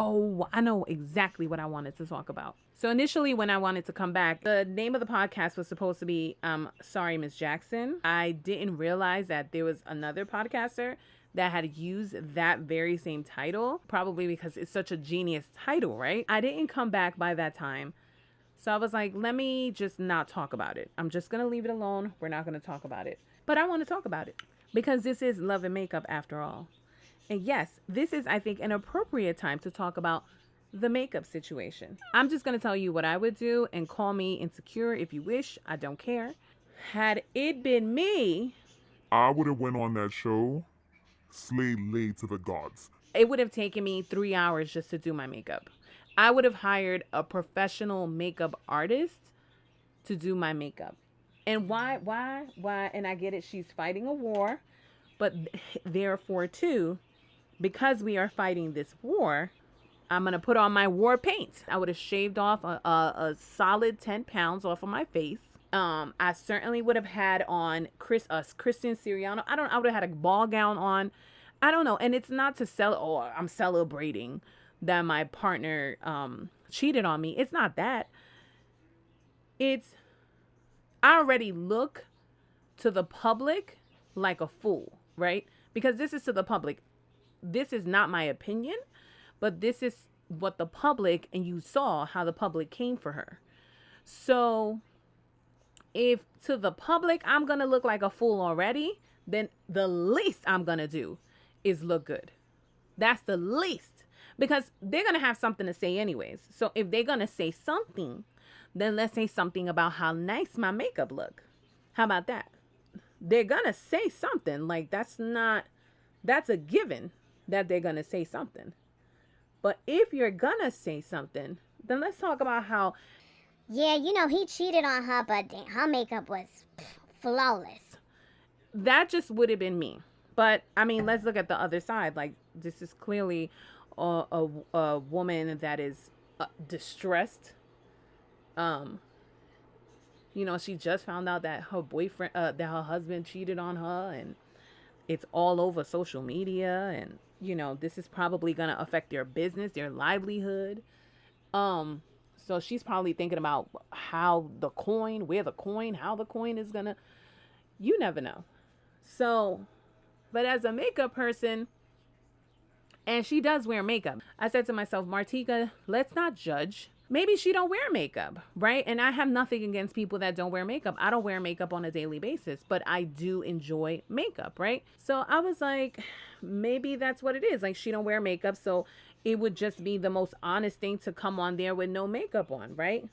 Oh, I know exactly what I wanted to talk about. So initially when I wanted to come back, the name of the podcast was supposed to be Sorry Miss Jackson. I didn't realize that there was another podcaster that had used that very same title, probably because it's such a genius title, right? I didn't come back by that time. So I was like, let me just not talk about it. I'm just going to leave it alone. We're not going to talk about it. But I want to talk about it because this is love and makeup after all. And yes, this is, I think, an appropriate time to talk about the makeup situation. I'm just going to tell you what I would do and call me insecure if you wish. I don't care. Had it been me, I would have went on that show, slay lay to the gods. it would have taken me 3 hours just to do my makeup. I would have hired a professional makeup artist to do my makeup. And why? And I get it. She's fighting a war, but therefore, too, because we are fighting this war, I'm going to put on my war paint. I would have shaved off a solid 10 pounds off of my face. I certainly would have had on Christian Siriano. I would have had a ball gown on. I don't know. And it's not to I'm celebrating that my partner cheated on me. It's not that. It's, I already look to the public like a fool, right? Because this is to the public. This is not my opinion, but this is what the public, and you saw how the public came for her. So if to the public I'm going to look like a fool already, then the least I'm going to do is look good. That's the least, because they're going to have something to say anyways. So if they're going to say something, then let's say something about how nice my makeup look. How about that? They're going to say something. Like that's a given that they're going to say something. But if you're going to say something, then let's talk about how, Yeah, he cheated on her, but her makeup was flawless. that just would have been me. But I mean, let's look at the other side. Like, this is clearly a woman that is distressed. She just found out that her boyfriend, that her husband cheated on her, and it's all over social media. And, this is probably going to affect their business, their livelihood. So she's probably thinking about how the coin is going to, you never know. So, but as a makeup person, and she does wear makeup, I said to myself, Martika, let's not judge. Maybe she don't wear makeup, right? And I have nothing against people that don't wear makeup. I don't wear makeup on a daily basis, but I do enjoy makeup, right? So I was like, maybe that's what it is. Like, she don't wear makeup, so it would just be the most honest thing to come on there with no makeup on, right?